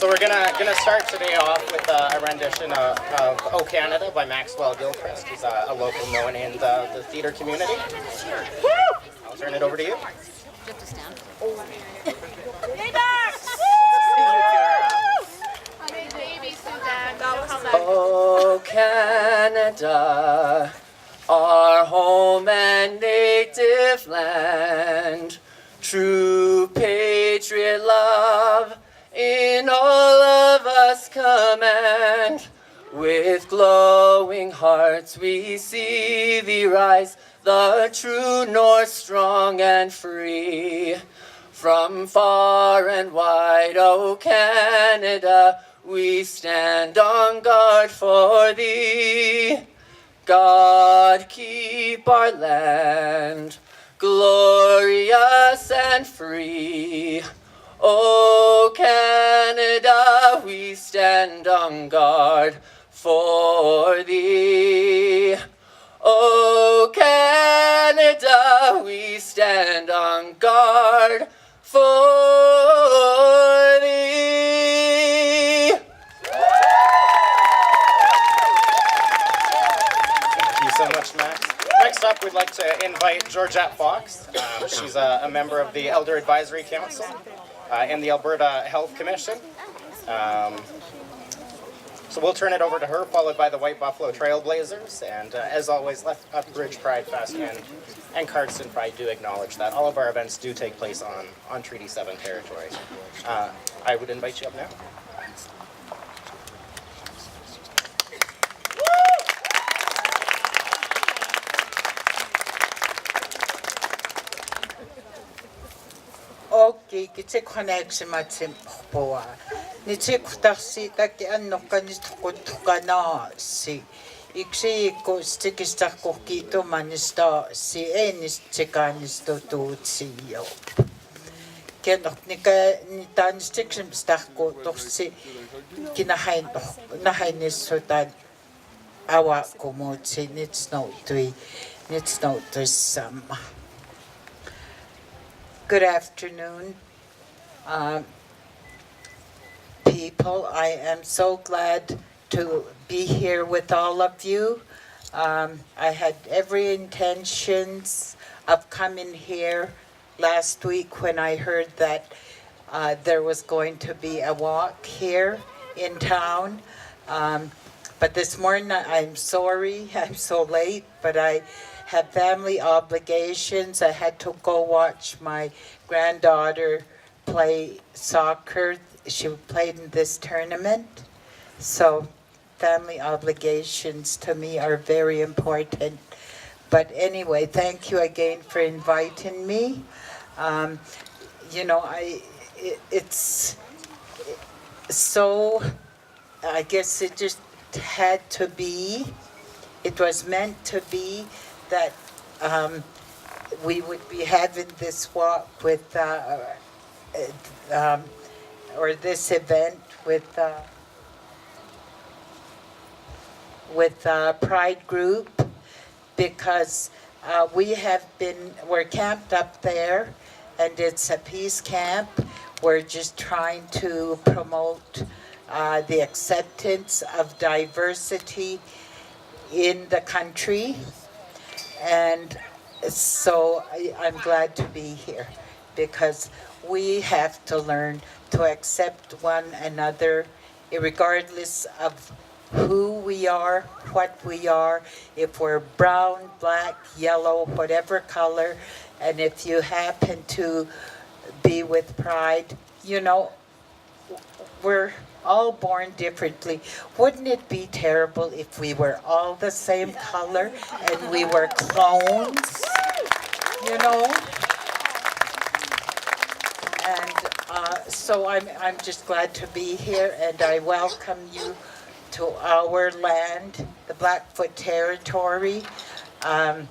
So we're gonna start today off with a rendition of "O Canada" by Maxwell Gilchrist, who's a local known in the theatre community. I'll turn it over to you. Oh, Canada, our home and native land, true patriot love in all of us command. With glowing hearts we see thee rise, the true north strong and free. From far and wide, O Canada, we stand on guard for thee. God keep our land glorious and free. O Canada, we stand on guard for thee. O Canada, we stand on guard for thee. Thank you so much, Max. Next up, we'd like to invite Georgette Fox. She's a member of the Elder Advisory Council and the Alberta Health Commission. So we'll turn it over to her, followed by the White Buffalo Trailblazers. And as always, Lethbridge Pride Fest and Cardston Pride do acknowledge that all of our events do take place on Treaty 7 territory. I would invite you up now. Okay, kitse connection matsim poa. Nitse kutaksi taki annokanis tukana si. Iksi ko stikista kokito manista si enis tsikanis tutsi yo. Kenok nika nitan stiksem stako toksi kinahain nahanis sotan awa komotsi nits no sama. Good afternoon, people. I am so glad to be here with all of you. I had every intentions of coming here last week when I heard that there was going to be a walk here in town. But this morning, I'm sorry, I'm so late, but I have family obligations. I had to go watch my granddaughter play soccer. She played in this tournament. So family obligations to me are very important. But anyway, thank you again for inviting me. It's so, I guess it just had to be. It was meant to be that we would be having this walk with, or this event with Pride Group, because we're camped up there, and it's a peace camp. We're just trying to promote the acceptance of diversity in the country, and so I'm glad to be here, because we have to learn to accept one another regardless of who we are, what we are, if we're brown, black, yellow, whatever color, and if you happen to be with Pride, we're all born differently. Wouldn't it be terrible if we were all the same color and we were clones? And so I'm just glad to be here, and I welcome you to our land, the Blackfoot Territory. And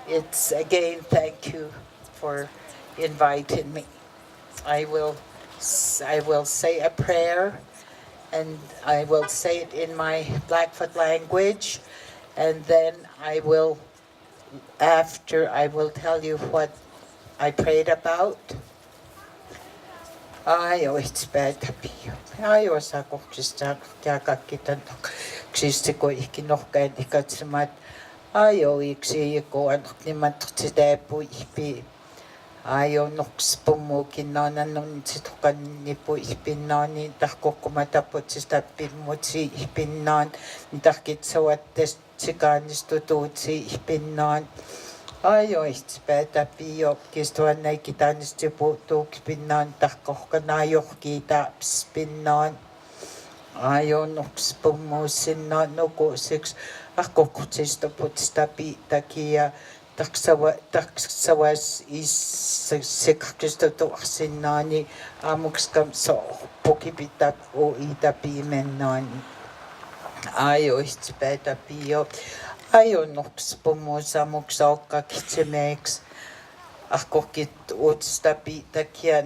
it's, again, thank you for inviting me. I will say a prayer, and I will say it in my Blackfoot language, and then after I will tell you what I prayed about. Ajo itspäätäpiä. Ajo sakoksista jakakkitan ksistiko ihkinohkain ikatsemat. Ajo iksi ikoan nimat sitä puipi. Ajo nokspumukin nanan sitokan nipu ihpinnaani tahkokkuma tapotsista pimmutsi ihpinnaan. Tahkitsawattes sikaanistutuutsi ihpinnaan. Ajoista päätäpiä kestuan näikitanista puuttuuksi pinnaan tahkohkana johkiita pinnaan. Ajon nokspumuusinnan nukuisiksi ahkokutsista putsista piitäkiä. Taksavas sekakista tuosinnaani aamukskam so pokipita uita piimennaani. Ajoista päätäpiä. Ajon nokspumuusa muksaukka kitsemeeksi. Ahkokit uutista piitäkiä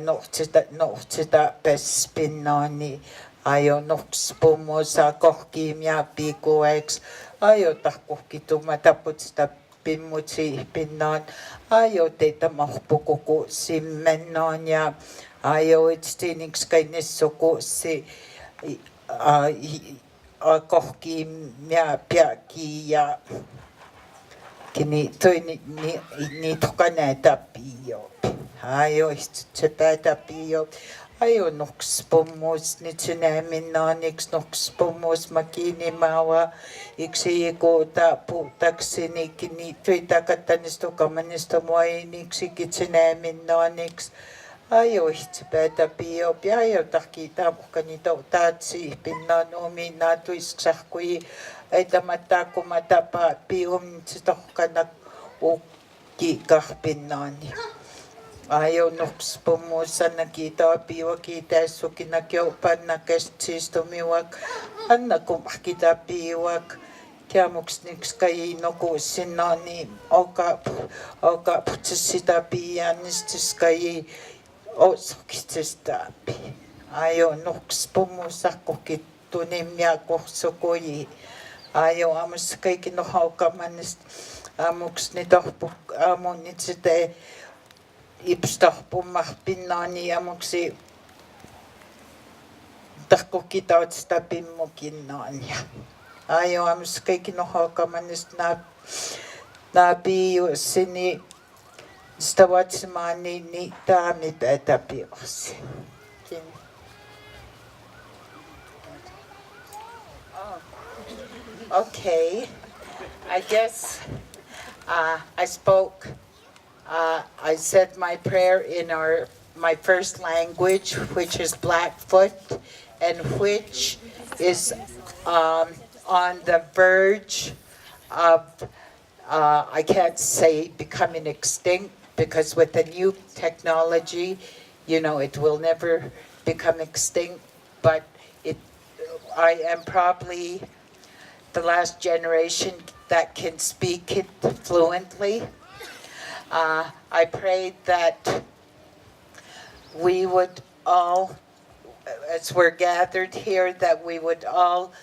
nohtsita pespinnaani. Ajon nokspumuusa kohkiimia piikueeksi. Ajo tahkohkituma taputsista pimmutsi pinnaan. Ajo teitä mahpukuku simmennaan ja ajo itstiiniksi kainissukusi kohkiimia piäki ja ni tokaneita piio. Ajo se päätä piio. Ajo nokspummus, nyt sinä minnaan, iks nokspummus makinimawa, iksi ikuuta puutakseni, kini töitä kattanisto kamanisto muainiksi, kitsinä minnaan, iks. Ajo päätä piio, ajo tahkiita mukkani taatsi, pinnaan omina tuiksahkui, aitamatta kumatapa pium, sitohkana ukki kahpinnaani. Ajo nokspumuusa nakita piwa kiitäissukin nakiopan nakestistumiwak. Anna kumahkita piwak. Kiamuks niks kai nokuusinnaani. Oka putsisita pianistis kai osokistestapi. Ajo nokspumuusa kokittu nimia kohsokoi. Ajo aamussa kaikki nohaukamanist. Aamuks nitohpuk aamun nitsite. Ipstahpumah pinnaani ja muksi tahkokitautsta pimmukinnaan ja ajo aamus kaikki nohaukamanista nää piiussini sitä vatsemaan niin taami päätä piossi. Okay, I guess I spoke. I said my prayer in my first language, which is Blackfoot, and which is on the verge of, I can't say becoming extinct, because with the new technology, it will never become extinct, but I am probably the last generation that can speak it fluently. I prayed that we would all, as we're gathered here, that we would all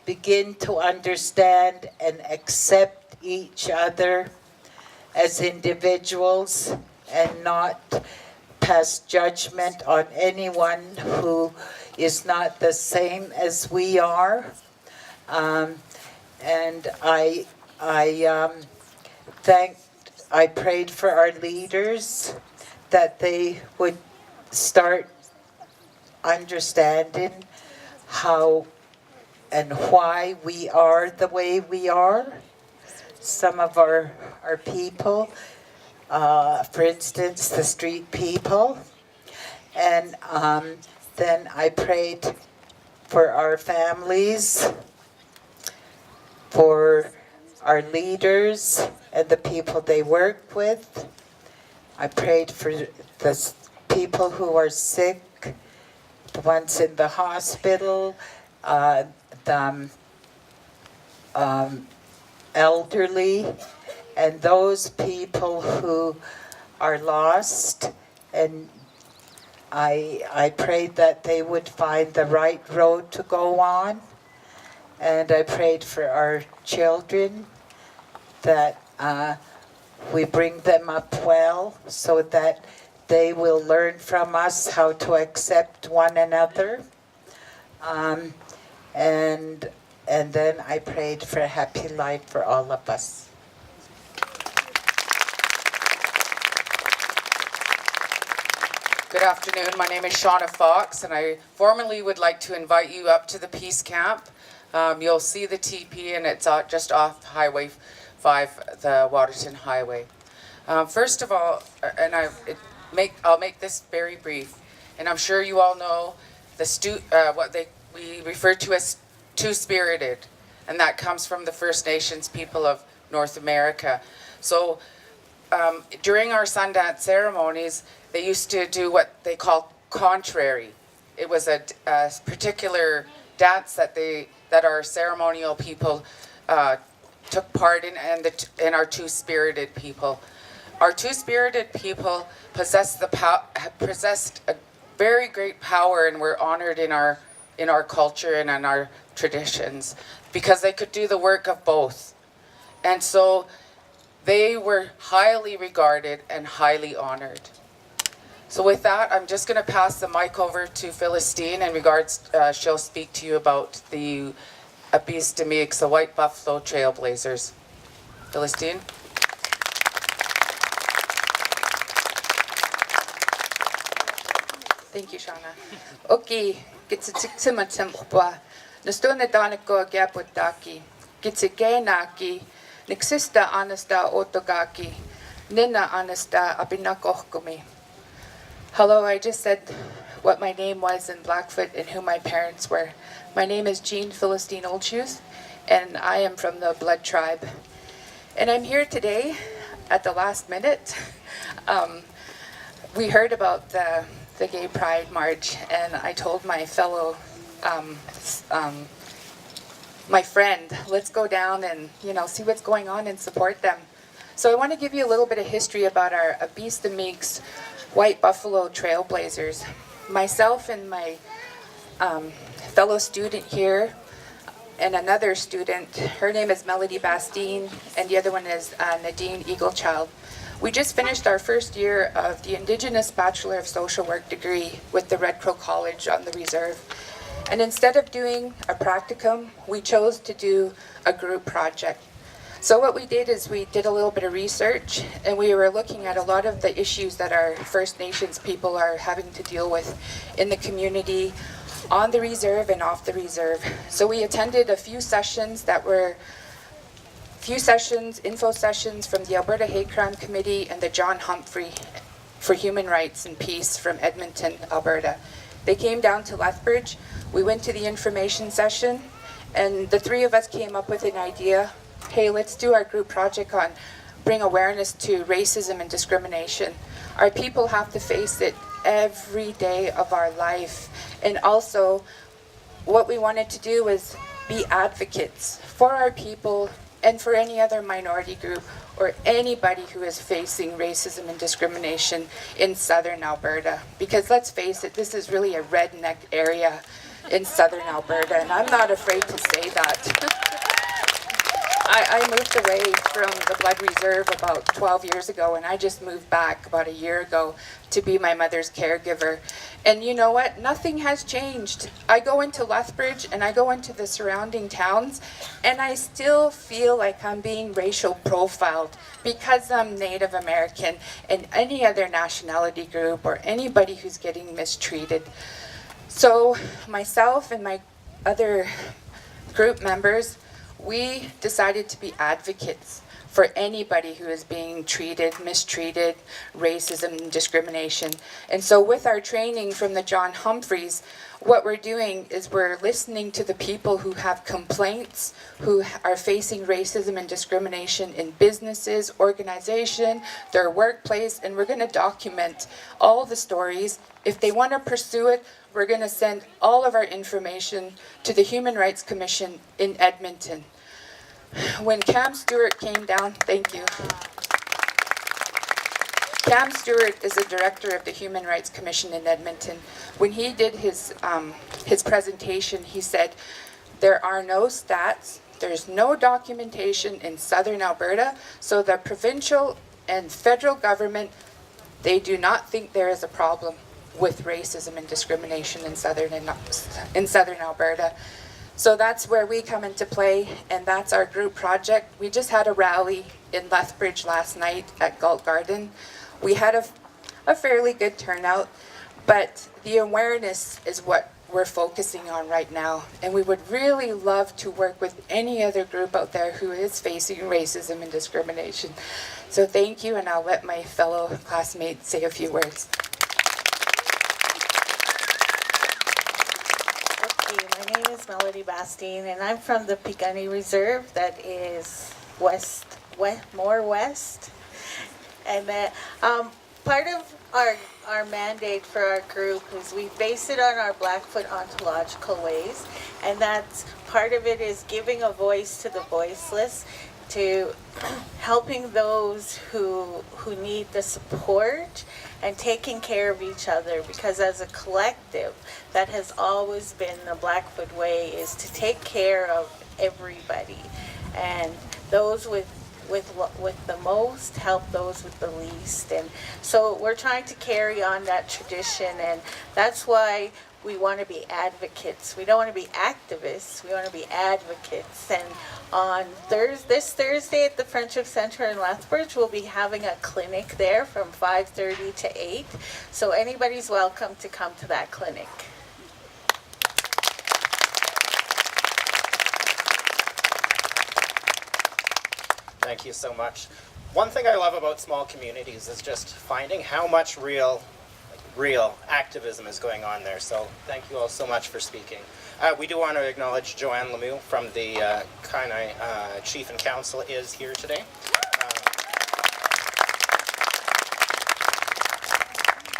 begin to understand and accept each other as individuals and not pass judgment on anyone who is not the same as we are. And I prayed for our leaders that they would start understanding how and why we are the way we are. Some of our people, for instance, the street people. And then I prayed for our families, for our leaders and the people they work with. I prayed for the people who are sick, the ones in the hospital, the elderly, and those people who are lost. And I prayed that they would find the right road to go on. And I prayed for our children, that we bring them up well so that They will learn from us how to accept one another. And then I prayed for a happy life for all of us. Good afternoon. My name is Shauna Fox, and I formally would like to invite you up to the Peace Camp. You'll see the teepee, and it's just off Highway 5, the Waterton Highway. First of all, I'll make this very brief, and I'm sure you all know we refer to as two-spirited, and that comes from the First Nations people of North America. So during our Sundance ceremonies, they used to do what they call contrary. It was a particular dance that our ceremonial people took part in, and our two-spirited people. Our two-spirited people possessed a very great power, and were honored in our culture and in our traditions because they could do the work of both. And so they were highly regarded and highly honored. So with that, I'm just going to pass the mic over to Philistine in regards, she'll speak to you about the Abistamiks, the White Buffalo Trailblazers. Philistine? Thank you, Shauna. Okay, gitsitsima tsimpa. Nastuna danako gaputaki. Gitsigenaki. Nixista anasta otogaki. Nina anasta abinakohkumi. Hello, I just said what my name was in Blackfoot and who my parents were. My name is Jean Philistine Oldshoes, and I am from the Blood Tribe. And I'm here today at the last minute. We heard about the Gay Pride March, and I told my fellow, my friend, let's go down and see what's going on and support them. So I want to give you a little bit of history about our Abistamiks White Buffalo Trailblazers. Myself and my fellow student here, and another student, her name is Melody Bastine, and the other one is Nadine Eaglechild. We just finished our first year of the Indigenous Bachelor of Social Work degree with the Red Crow College on the Reserve. And instead of doing a practicum, we chose to do a group project. So what we did is we did a little bit of research, and we were looking at a lot of the issues that our First Nations people are having to deal with in the community, on the Reserve and off the Reserve. So we attended a few sessions info sessions from the Alberta Hate Crime Committee and the John Humphrey for Human Rights and Peace from Edmonton, Alberta. They came down to Lethbridge. We went to the information session, and the three of us came up with an idea. Hey, let's do our group project on bring awareness to racism and discrimination. Our people have to face it every day of our life. And also, what we wanted to do was be advocates for our people and for any other minority group or anybody who is facing racism and discrimination in southern Alberta. Because let's face it, this is really a redneck area in southern Alberta, and I'm not afraid to say that. I moved away from the Blood Reserve about 12 years ago, and I just moved back about a year ago to be my mother's caregiver. And you know what? Nothing has changed. I go into Lethbridge and I go into the surrounding towns, and I still feel like I'm being racial profiled because I'm Native American and any other nationality group or anybody who's getting mistreated. So myself and my other group members, we decided to be advocates for anybody who is being mistreated, racism, and discrimination. And so with our training from the John Humphreys, what we're doing is we're listening to the people who have complaints, who are facing racism and discrimination in businesses, organization, their workplace, and we're going to document all the stories. If they want to pursue it, we're going to send all of our information to the Human Rights Commission in Edmonton. When Cam Stewart came down, thank you. Cam Stewart is the director of the Human Rights Commission in Edmonton. When he did his presentation, he said, there are no stats, there's no documentation in southern Alberta, so the provincial and federal government They do not think there is a problem with racism and discrimination in southern Alberta. So that's where we come into play, and that's our group project. We just had a rally in Lethbridge last night at Galt Garden. We had a fairly good turnout, but the awareness is what we're focusing on right now. And we would really love to work with any other group out there who is facing racism and discrimination. So thank you, and I'll let my fellow classmates say a few words. Okay, my name is Melody Bastine, and I'm from the Piikani Reserve, that is more west. And part of our mandate for our group is we base it on our Blackfoot ontological ways, and that's part of it is giving a voice to the voiceless, to helping those who need the support and taking care of each other, because as a collective, that has always been the Blackfoot way, is to take care of everybody, and those with the most help those with the least. And so we're trying to carry on that tradition, and that's why we want to be advocates. We don't want to be activists, we want to be advocates. And on this Thursday at the Friendship Center in Lethbridge, we'll be having a clinic there from 5:30 to 8. So anybody's welcome to come to that clinic. Thank you so much. One thing I love about small communities is just finding how much real activism is going on there. So thank you all so much for speaking. We do want to acknowledge Joanne Lemieux from the Kainai Chief and Council is here today.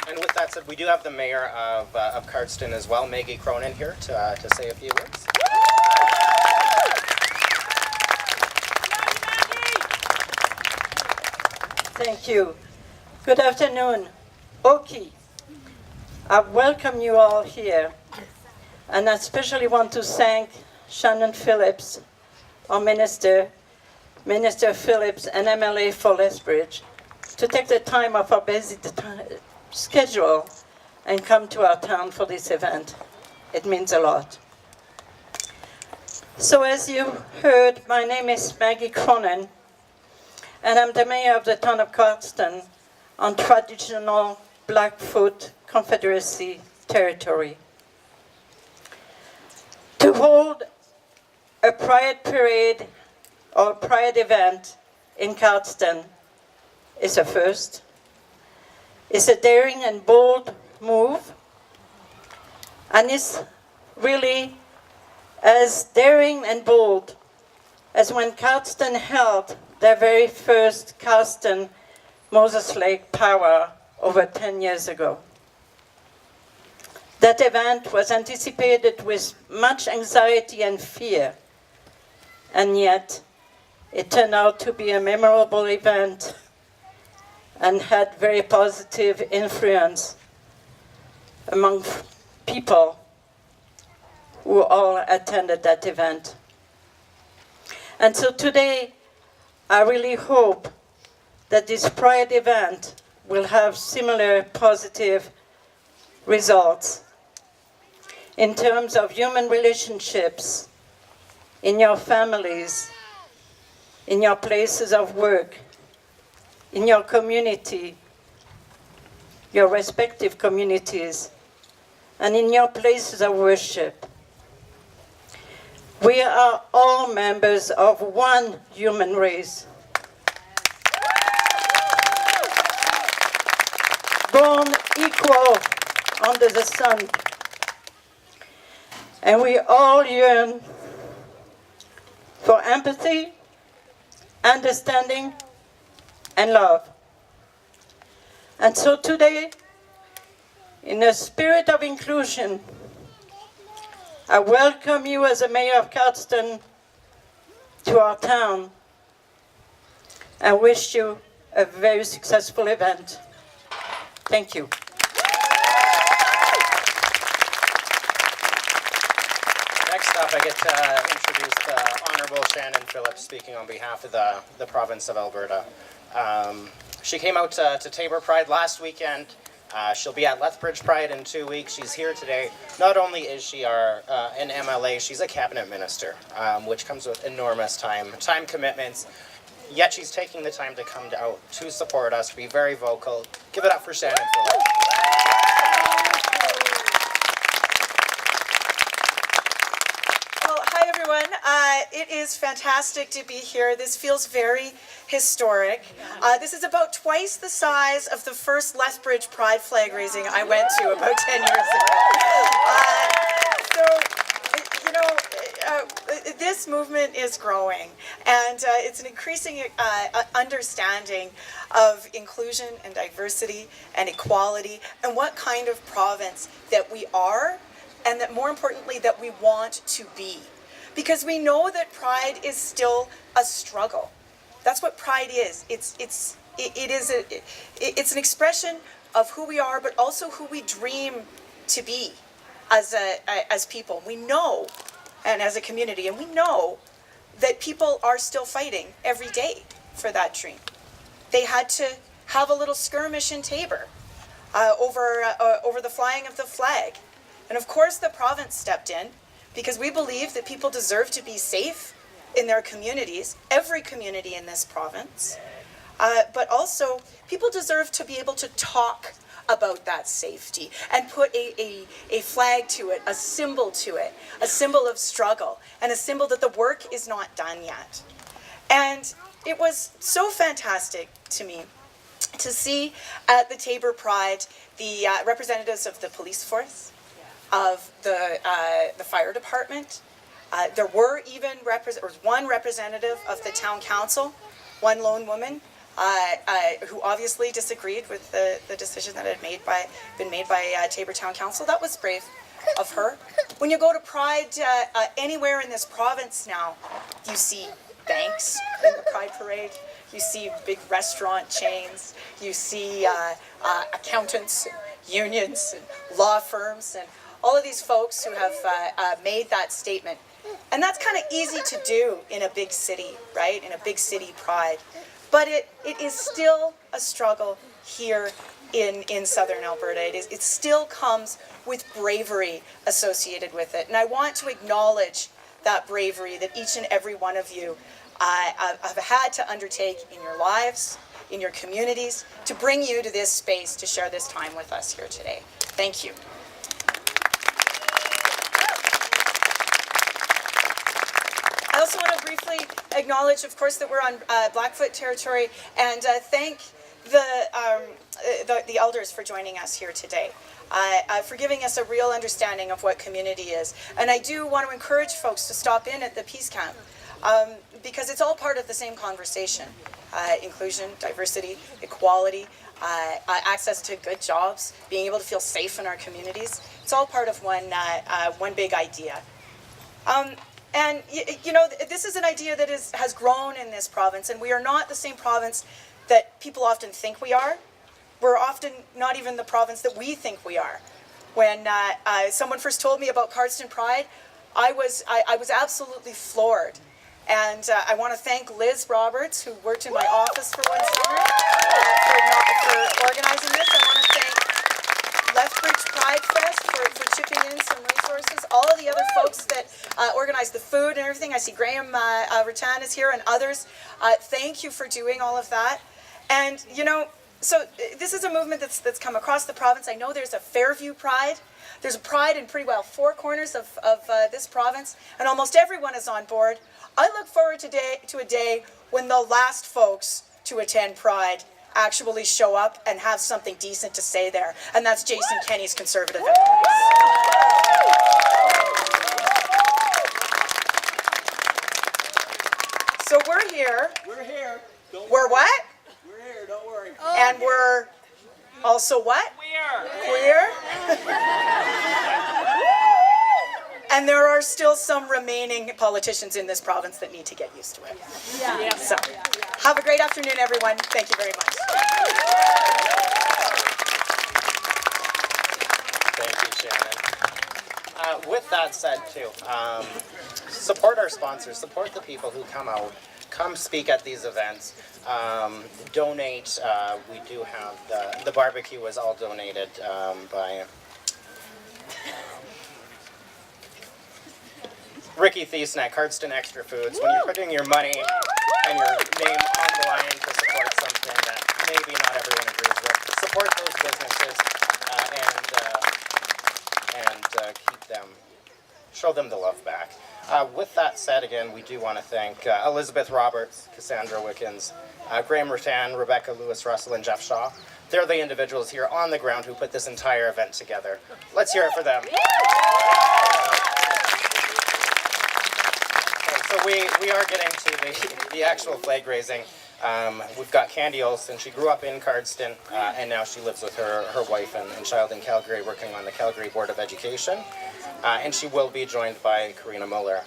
And with that said, we do have the Mayor of Cardston as well, Maggie Cronin, here to say a few words. Thank you. Good afternoon. Oki, I welcome you all here, and I especially want to thank Shannon Phillips, our Minister Phillips, and MLA for Lethbridge, to take the time off our busy schedule and come to our town for this event. It means a lot. So as you heard, my name is Maggie Cronin, and I'm the mayor of the town of Cardston on traditional Blackfoot Confederacy territory. To hold a pride parade or a pride event in Cardston is a first. It's a daring and bold move, and it's really as daring and bold as when Cardston held their very first Cardston Moses Lake Power over 10 years ago. That event was anticipated with much anxiety and fear, and yet it turned out to be a memorable event and had very positive influence among people who all attended that event. And so today, I really hope that this Pride event will have similar positive results in terms of human relationships, in your families, in your places of work, in your community, your respective communities, and in your places of worship. We are all members of one human race, born equal under the sun, and we all yearn for empathy, understanding, and love. And so today, in a spirit of inclusion, I welcome you as a mayor of Cardston to our town and wish you a very successful event. Thank you. Next up, I get to introduce the Honorable Shannon Phillips speaking on behalf of the province of Alberta. She came out to Tabor Pride last weekend. She'll be at Lethbridge Pride in 2 weeks. She's here today. Not only is she an MLA, she's a cabinet minister, which comes with enormous time commitments. Yet she's taking the time to come out to support us, to be very vocal. Give it up for Shannon Phillips. Well, hi everyone. It is fantastic to be here. This feels very historic. This is about twice the size of the first Lethbridge Pride flag raising I went to about 10 years ago. This movement is growing, and it's an increasing understanding of inclusion and diversity and equality and what kind of province that we are, and that more importantly that we want to be. Because we know that pride is still a struggle. That's what pride is. It's an expression of who we are, but also who we dream to be as people. We know, and as a community, and we know that people are still fighting every day for that dream. They had to have a little skirmish in Tabor over the flying of the flag. And of course the province stepped in, because we believe that people deserve to be safe in their communities, every community in this province. But also, people deserve to be able to talk about that safety and put a flag to it, a symbol to it, a symbol of struggle, and a symbol that the work is not done yet. And it was so fantastic to me to see at the Tabor Pride the representatives of the police force, of the fire department. There were even one representative of the town council, one lone woman, who obviously disagreed with the decision that had been made by Tabor Town Council. That was brave of her. When you go to Pride anywhere in this province now, you see banks in the Pride Parade. You see big restaurant chains. You see accountants, and unions, and law firms, and all of these folks who have made that statement. And that's kind of easy to do in a big city, right? In a big city pride. But it is still a struggle here in southern Alberta. It still comes with bravery associated with it. And I want to acknowledge that bravery that each and every one of you have had to undertake in your lives, in your communities, to bring you to this space to share this time with us here today. Thank you. I also want to briefly acknowledge, of course, that we're on Blackfoot territory, and thank the elders for joining us here today, for giving us a real understanding of what community is. And I do want to encourage folks to stop in at the Peace Camp, because it's all part of the same conversation. Inclusion, diversity, equality, access to good jobs, being able to feel safe in our communities. It's all part of one big idea. And this is an idea that has grown in this province, and we are not the same province that people often think we are. We're often not even the province that we think we are. When someone first told me about Cardston Pride, I was absolutely floored. And I want to thank Liz Roberts, who worked in my office for one summer, for organizing this. I want to thank Lethbridge Pride Fest for chipping in some resources. All of the other folks that organized the food and everything. I see Graham Rattan is here and others. Thank you for doing all of that. And so this is a movement that's come across the province. I know there's a Fairview Pride. There's a Pride in pretty well 4 corners of this province, and almost everyone is on board. I look forward to a day when the last folks to attend Pride actually show up and have something decent to say there, and that's Jason Kenney's Conservative MPs. So we're here. We're here. We're what? We're here, don't worry. And we're also what? Queer. And there are still some remaining politicians in this province that need to get used to it. Yeah. So, have a great afternoon, everyone. Thank you very much. Thank you, Shannon. With that said, too, support our sponsors, support the people who come out come speak at these events. Donate. We do have the barbecue was all donated by Ricky Thiesnack, Cardston Extra Foods. When you're putting your money and your name on the line to support something that maybe not everyone agrees with, support those businesses and keep them, show them the love back. With that said, again, we do want to thank Elizabeth Roberts, Cassandra Wickens, Graham Rutan, Rebecca Lewis Russell, and Jeff Shaw. They're the individuals here on the ground who put this entire event together. Let's hear it for them. So we are getting to the actual flag raising. We've got Candy Olson. She grew up in Cardston, and now she lives with her wife and child in Calgary, working on the Calgary Board of Education. And she will be joined by Karina Muller,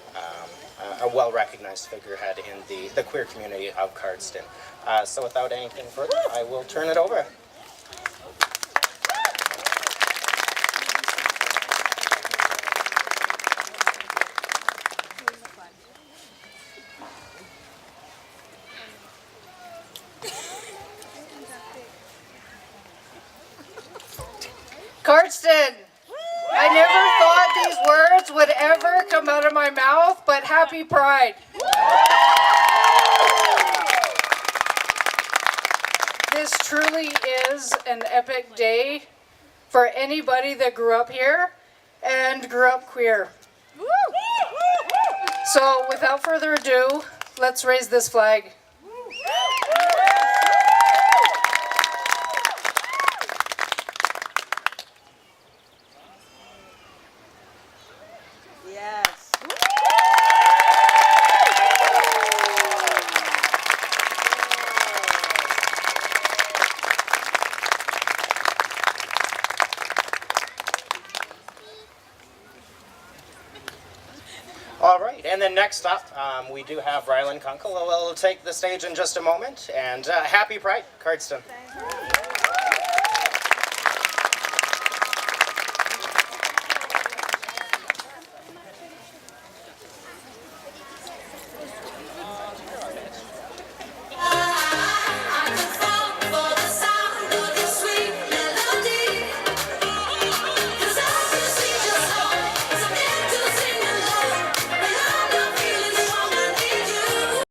a well-recognized figurehead in the queer community of Cardston. So without anything further, I will turn it over. Cardston, I never thought these words would ever come out of my mouth, but happy Pride. This truly is an epic day for anybody that grew up here and grew up queer. So without further ado, let's raise this flag. Yes. All right, and then next up, we do have Rylan Kunkel, who will take the stage in just a moment. And happy Pride, Cardston.